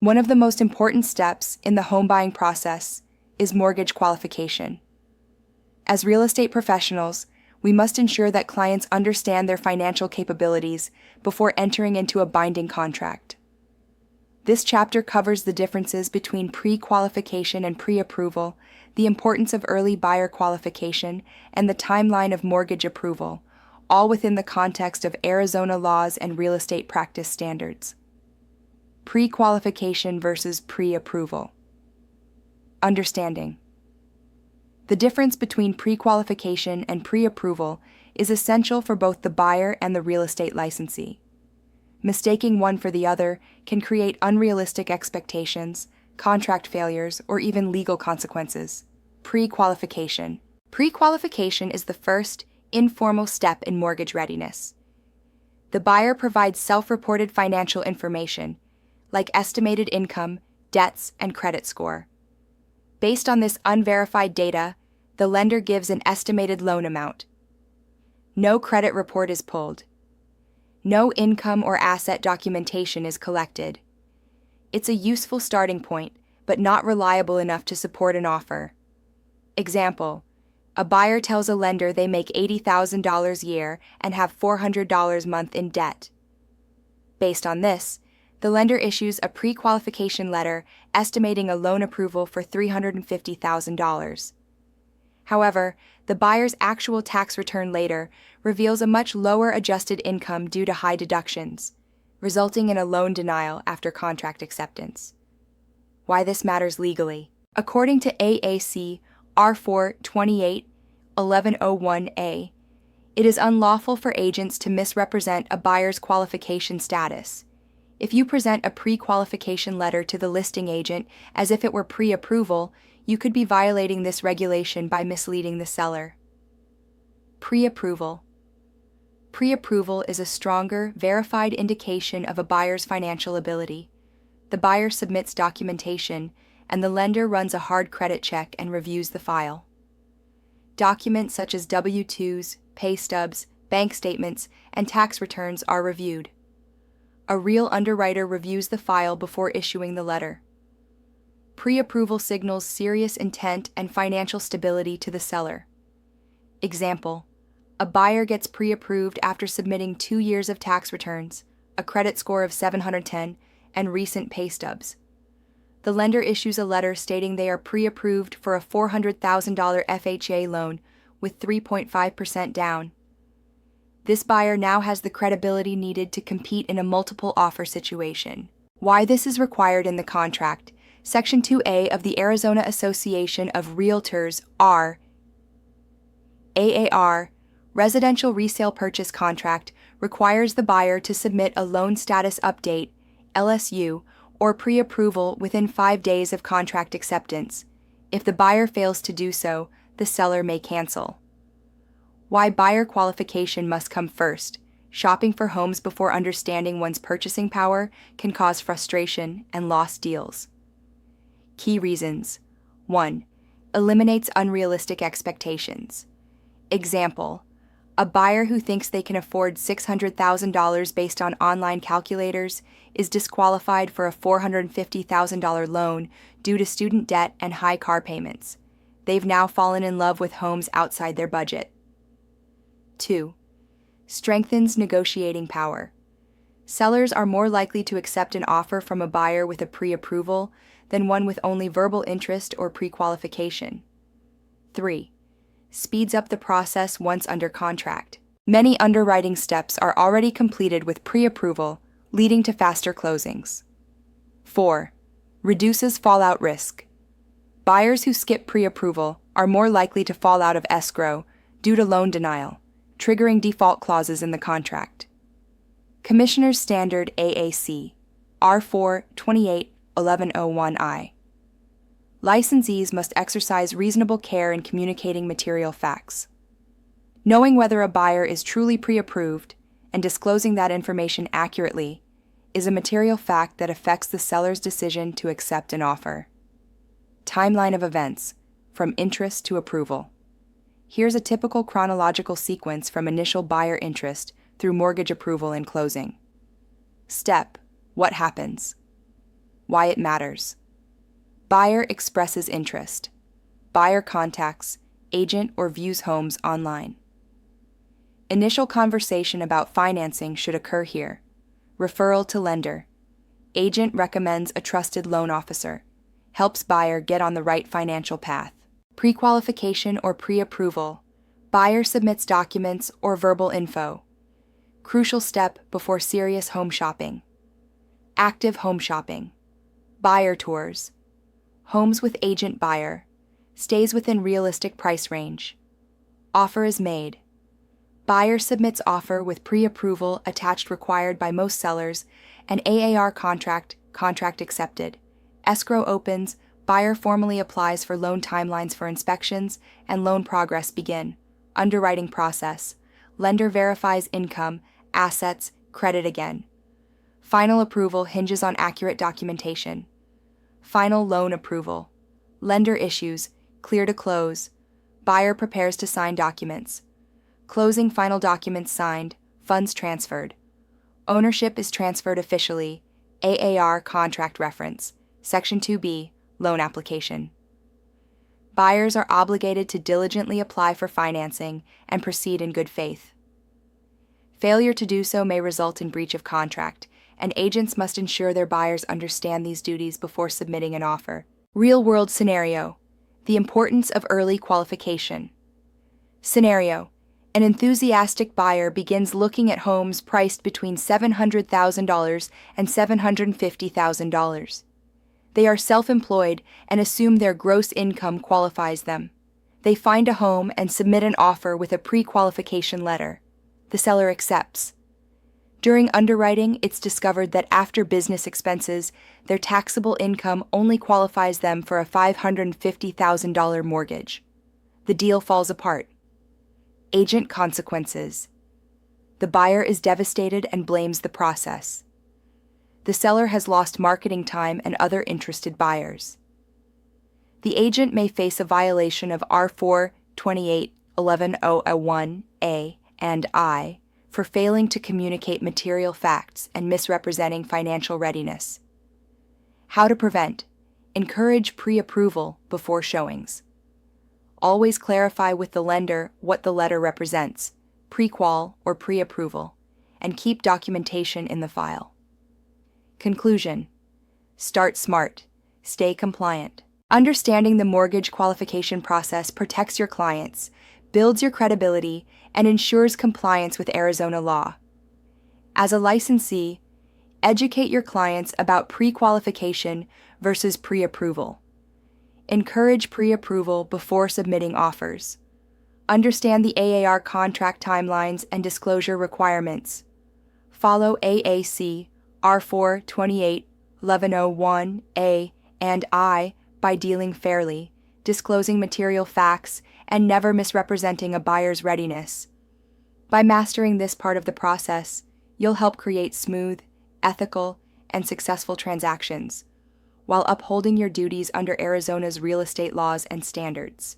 One of the most important steps in the home buying process is mortgage qualification. As real estate professionals, we must ensure that clients understand their financial capabilities before entering into a binding contract. This chapter covers the differences between pre-qualification and pre-approval, the importance of early buyer qualification, and the timeline of mortgage approval, all within the context of Arizona laws and real estate practice standards. Pre-qualification versus pre-approval. Understanding. The difference between pre-qualification and pre-approval is essential for both the buyer and the real estate licensee. Mistaking one for the other can create unrealistic expectations, contract failures, or even legal consequences. Pre-qualification. Pre-qualification is the first, informal step in mortgage readiness. The buyer provides self-reported financial information, like estimated income, debts, and credit score. Based on this unverified data, the lender gives an estimated loan amount. No credit report is pulled. No income or asset documentation is collected. It's a useful starting point, but not reliable enough to support an offer. Example: a buyer tells a lender they make $80,000 a year and have $400 a month in debt. Based on this, the lender issues a pre-qualification letter estimating a loan approval for $350,000. However, the buyer's actual tax return later reveals a much lower adjusted income due to high deductions, resulting in a loan denial after contract acceptance. Why this matters legally. According to AAC R428-1101A, it is unlawful for agents to misrepresent a buyer's qualification status. If you present a pre-qualification letter to the listing agent as if it were pre-approval, you could be violating this regulation by misleading the seller. Pre-approval. Pre-approval is a stronger, verified indication of a buyer's financial ability. The buyer submits documentation, and the lender runs a hard credit check and reviews the file. Documents such as W-2s, pay stubs, bank statements, and tax returns are reviewed. A real underwriter reviews the file before issuing the letter. Pre-approval signals serious intent and financial stability to the seller. Example: a buyer gets pre-approved after submitting 2 years of tax returns, a credit score of 710, and recent pay stubs. The lender issues a letter stating they are pre-approved for a $400,000 FHA loan with 3.5% down. This buyer now has the credibility needed to compete in a multiple offer situation. Why this is required in the contract. Section 2A of the Arizona Association of Realtors AAR, Residential Resale Purchase Contract, requires the buyer to submit a Loan Status Update, LSU, or pre-approval within 5 days of contract acceptance. If the buyer fails to do so, the seller may cancel. Why buyer qualification must come first. Shopping for homes before understanding one's purchasing power can cause frustration and lost deals. Key reasons. 1. Eliminates unrealistic expectations. Example: a buyer who thinks they can afford $600,000 based on online calculators is disqualified for a $450,000 loan due to student debt and high car payments. They've now fallen in love with homes outside their budget. 2. Strengthens negotiating power. Sellers are more likely to accept an offer from a buyer with a pre-approval than one with only verbal interest or pre-qualification. 3. Speeds up the process once under contract. Many underwriting steps are already completed with pre-approval, leading to faster closings. 4. Reduces fallout risk. Buyers who skip pre-approval are more likely to fall out of escrow due to loan denial, triggering default clauses in the contract. Commissioner's Standard AAC R428-1101I. Licensees must exercise reasonable care in communicating material facts. Knowing whether a buyer is truly pre-approved and disclosing that information accurately is a material fact that affects the seller's decision to accept an offer. Timeline of events, from interest to approval. Here's a typical chronological sequence from initial buyer interest through mortgage approval and closing. Step: what happens? Why it matters. Buyer expresses interest. Buyer contacts, agent or views homes online. Initial conversation about financing should occur here. Referral to lender. Agent recommends a trusted loan officer. Helps buyer get on the right financial path. Pre-qualification or pre-approval. Buyer submits documents or verbal info. Crucial step before serious home shopping. Active home shopping. Buyer tours. Homes with agent buyer. Stays within realistic price range. Offer is made. Buyer submits offer with pre-approval attached required by most sellers, and AAR contract accepted. Escrow opens, buyer formally applies for loan timelines for inspections, and loan progress begin. Underwriting process. Lender verifies income, assets, credit again. Final approval hinges on accurate documentation. Final loan approval. Lender issues, clear to close. Buyer prepares to sign documents. Closing final documents signed, funds transferred. Ownership is transferred officially. AAR contract reference. Section 2B, loan application. Buyers are obligated to diligently apply for financing and proceed in good faith. Failure to do so may result in breach of contract, and agents must ensure their buyers understand these duties before submitting an offer. Real-world scenario. The importance of early qualification. Scenario. An enthusiastic buyer begins looking at homes priced between $700,000 and $750,000. They are self-employed and assume their gross income qualifies them. They find a home and submit an offer with a pre-qualification letter. The seller accepts. During underwriting, it's discovered that after business expenses, their taxable income only qualifies them for a $550,000 mortgage. The deal falls apart. Agent consequences. The buyer is devastated and blames the process. The seller has lost marketing time and other interested buyers. The agent may face a violation of R4 28-1101A and I for failing to communicate material facts and misrepresenting financial readiness. How to prevent. Encourage pre-approval before showings. Always clarify with the lender what the letter represents, pre-qual or pre-approval, and keep documentation in the file. Conclusion. Start smart. Stay compliant. Understanding the mortgage qualification process protects your clients, builds your credibility, and ensures compliance with Arizona law. As a licensee, educate your clients about pre-qualification versus pre-approval. Encourage pre-approval before submitting offers. Understand the AAR contract timelines and disclosure requirements. Follow AAC R4 28-1101A and I by dealing fairly, disclosing material facts, and never misrepresenting a buyer's readiness. By mastering this part of the process, you'll help create smooth, ethical, and successful transactions, while upholding your duties under Arizona's real estate laws and standards.